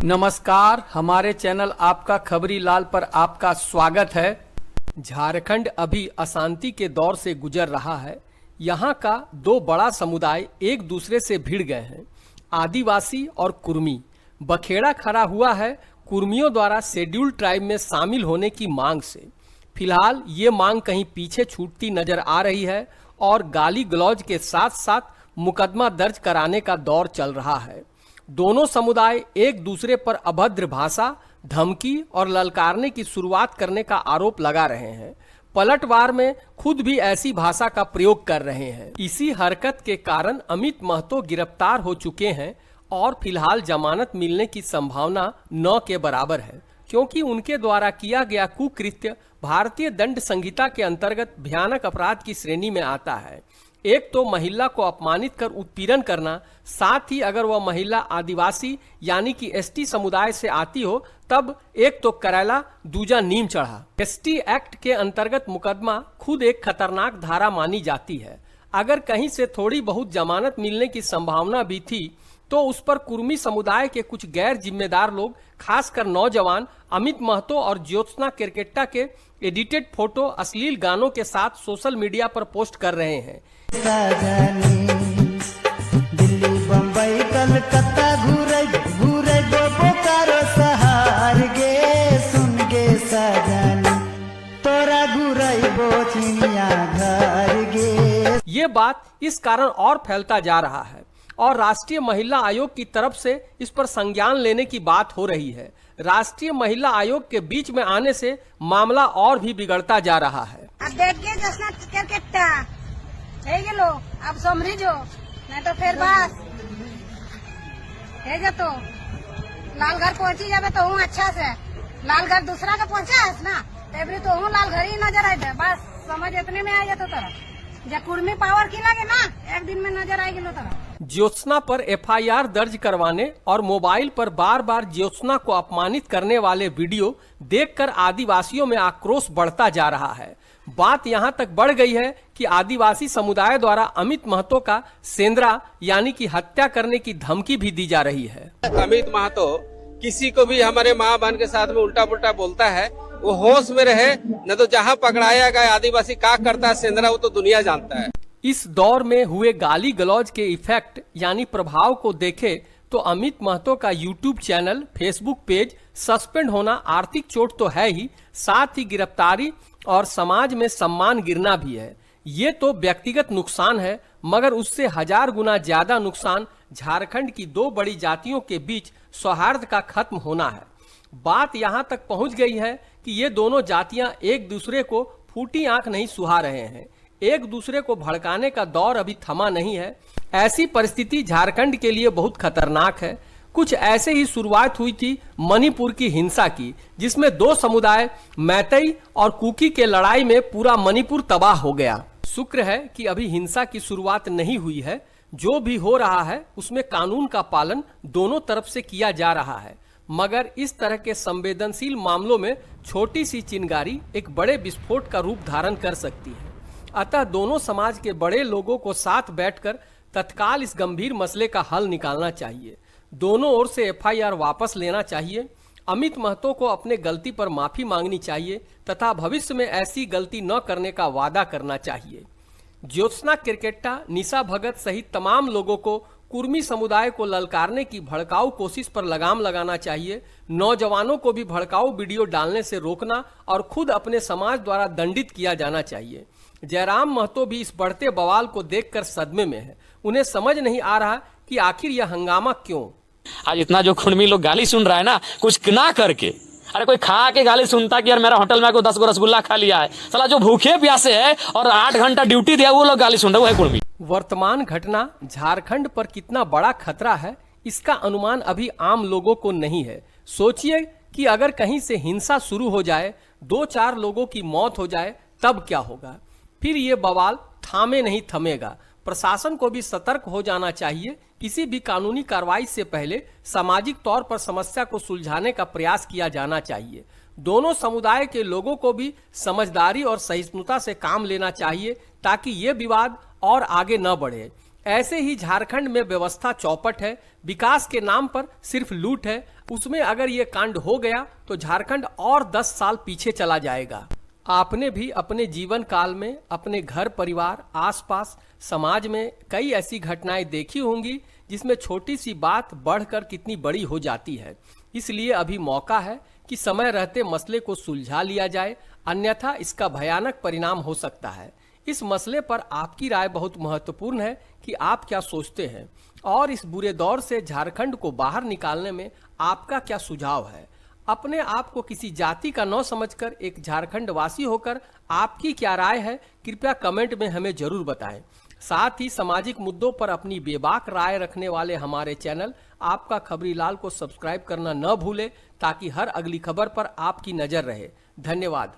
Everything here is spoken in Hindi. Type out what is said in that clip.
नमस्कार, हमारे चैनल आपका खबरी लाल पर आपका स्वागत है। झारखंड अभी अशांति के दौर से गुजर रहा है। यहाँ का दो बड़ा समुदाय एक दूसरे से भिड़ गए हैं, आदिवासी और कुर्मी। बखेड़ा खड़ा हुआ है कुर्मियों द्वारा शेड्यूल ट्राइब में शामिल होने की मांग से। फिलहाल ये मांग कहीं पीछे छूटती नजर आ रही है और गाली गलौज के साथ साथ मुकदमा दर्ज कराने का दौर चल रहा है। दोनों समुदाय एक दूसरे पर अभद्र भाषा, धमकी और ललकारने की शुरुआत करने का आरोप लगा रहे हैं। पलटवार में खुद भी ऐसी भाषा का प्रयोग कर रहे हैं। इसी हरकत के कारण अमित महतो गिरफ्तार हो चुके हैं और फिलहाल जमानत मिलने की संभावना 9 के बराबर है, क्योंकि उनके द्वारा किया गया कुकृत्य भारतीय दंड संहिता के अंतर्गत भयानक अपराध की श्रेणी में आता है। एक तो महिला को अपमानित कर उत्पीड़न करना, साथ ही अगर वह महिला आदिवासी यानी कि एसटी समुदाय से आती हो तब एक तो करेला, दूजा नीम चढ़ा। एसटी एक्ट के अंतर्गत मुकदमा खुद एक खतरनाक धारा मानी जाती है। अगर कहीं से थोड़ी बहुत जमानत मिलने की संभावना भी थी तो उस पर कुर्मी समुदाय के कुछ गैर जिम्मेदार लोग, खासकर नौजवान अमित महतो और ज्योत्सना केरकेट्टा के एडिटेड फोटो अश्लील गानों के साथ सोशल मीडिया पर पोस्ट कर रहे हैं। दिल्ली, बम्बई, कलकत्ता घूरे बोकारो सहार गे, सुन गे सजनी तोरा घूरे बोचिनिया घर गे। ये बात इस कारण और फैलता जा रहा है और राष्ट्रीय महिला आयोग की तरफ से इस पर संज्ञान लेने की बात हो रही है। राष्ट्रीय महिला आयोग के बीच में आने से मामला और भी बिगड़ता जा रहा है। अब देख के जसना केरकेट्टा है गेलो, अब समझी जो नहीं तो फिर बस है जो तो लालघर पहुंची जावे तो हूँ अच्छा से। लालघर दूसरा का पहुंचा है ना, तेबरी तो हूँ लालघर ही नजर आए, बस समझ इतने में आ जाता तरह जब कुर्मी पावर की लगे ना एक दिन में नजर आ गेलो तरह। ज्योत्सना पर एफआईआर दर्ज करवाने और मोबाइल पर बार बार ज्योत्सना को अपमानित करने वाले वीडियो देखकर आदिवासियों में आक्रोश बढ़ता जा रहा है। बात यहां तक बढ़ गई है कि आदिवासी समुदाय द्वारा अमित महतो का सेंद्रा यानी कि हत्या करने की धमकी भी दी जा रही है। अमित महतो किसी को भी हमारे माँ बहन के साथ में उल्टा पुल्टा बोलता है, वो होश में रहे, न तो जहाँ पकड़ाया गया आदिवासी क्या करता है सेंद्रा वो तो दुनिया जानता है। इस दौर में हुए गाली गलौज के इफेक्ट यानी प्रभाव को देखे तो अमित महतो का YouTube channel, Facebook page suspend होना आर्थिक चोट तो है ही, साथ ही गिरफ्तारी और समाज में सम्मान गिरना भी है। ये तो व्यक्तिगत नुकसान है, मगर उससे 1000 गुना ज्यादा नुकसान झारखंड की दो बड़ी जातियों के बीच सौहार्द का खत्म होना है। बात यहाँ तक पहुँच गई है कि ये दोनों जातियां एक दूसरे को फूटी आंख नहीं सुहा रहे हैं। एक दूसरे को भड़काने का दौर अभी थमा नहीं है। ऐसी परिस्थिति झारखंड के लिए बहुत खतरनाक है। कुछ ऐसे ही शुरुआत हुई थी मणिपुर की हिंसा की, जिसमें दो समुदाय मैतई और कुकी के लड़ाई में पूरा मणिपुर तबाह हो गया। शुक्र है कि अभी हिंसा की शुरुआत नहीं हुई है। जो भी हो रहा है उसमें कानून का पालन दोनों तरफ से किया जा रहा है, मगर इस तरह के संवेदनशील मामलों में छोटी सी चिंगारी एक बड़े विस्फोट का रूप धारण कर सकती है। अतः दोनों समाज के बड़े लोगों को साथ बैठकर तत्काल इस गंभीर मसले का हल निकालना चाहिए। दोनों ओर से एफआईआर वापस लेना चाहिए। अमित महतो को अपने गलती पर माफी मांगनी चाहिए तथा भविष्य में ऐसी गलती न करने का वादा करना चाहिए। ज्योत्सना केरकेट्टा, निशा भगत सहित तमाम लोगों को कुर्मी समुदाय को ललकारने की भड़काऊ कोशिश पर लगाम लगाना चाहिए। नौजवानों को भी भड़काऊ वीडियो डालने से रोकना और खुद अपने समाज द्वारा दंडित किया जाना चाहिए। जयराम महतो भी इस बढ़ते बवाल को देखकर सदमे में है। उन्हें समझ नहीं आ रहा कि आखिर यह हंगामा क्यों। आज इतना जो कुर्मी लोग गाली सुन रहा है ना, कुछ ना करके, अरे कोई खा के गाली सुनता कि यार मेरा होटल में कोई 10 गो रसगुल्ला खा लिया है, साला जो भूखे प्यासे है और 8 घंटा ड्यूटी दिया वो लोग गाली सुन रहे, वो है कुर्मी। वर्तमान घटना झारखंड पर कितना बड़ा खतरा है इसका अनुमान अभी आम लोगों को नहीं है। सोचिए कि अगर कहीं से हिंसा शुरू हो जाए, 2-4 लोगों की मौत हो जाए, तब क्या होगा। फिर ये बवाल थामे नहीं थमेगा। प्रशासन को भी सतर्क हो जाना चाहिए। किसी भी कानूनी कार्रवाई से पहले सामाजिक तौर पर समस्या को सुलझाने का प्रयास किया जाना चाहिए। दोनों समुदाय के लोगों को भी समझदारी और सहिष्णुता से काम लेना चाहिए ताकि ये विवाद और आगे न बढ़े। ऐसे ही झारखंड में व्यवस्था चौपट है, विकास के नाम पर सिर्फ लूट है। उसमें अगर ये कांड हो गया तो झारखंड और 10 साल पीछे चला जाएगा। आपने भी अपने जीवन काल में अपने घर परिवार, आसपास, समाज में कई ऐसी घटनाएं देखी होंगी जिसमें छोटी सी बात बढ़कर कितनी बड़ी हो जाती है। इसलिए अभी मौका है कि समय रहते मसले को सुलझा लिया जाए, अन्यथा इसका भयानक परिणाम हो सकता है। इस मसले पर आपकी राय बहुत महत्वपूर्ण है कि आप क्या सोचते हैं और इस बुरे दौर से झारखंड को बाहर निकालने में आपका क्या सुझाव है। अपने आप को किसी जाति का न समझकर एक झारखंड वासी होकर आपकी क्या राय है, कृपया कमेंट में हमें जरूर बताएं। साथ ही सामाजिक मुद्दों पर अपनी बेबाक राय रखने वाले हमारे चैनल आपका खबरी लाल को सब्सक्राइब करना न भूलें ताकि हर अगली खबर पर आपकी नजर रहे। धन्यवाद।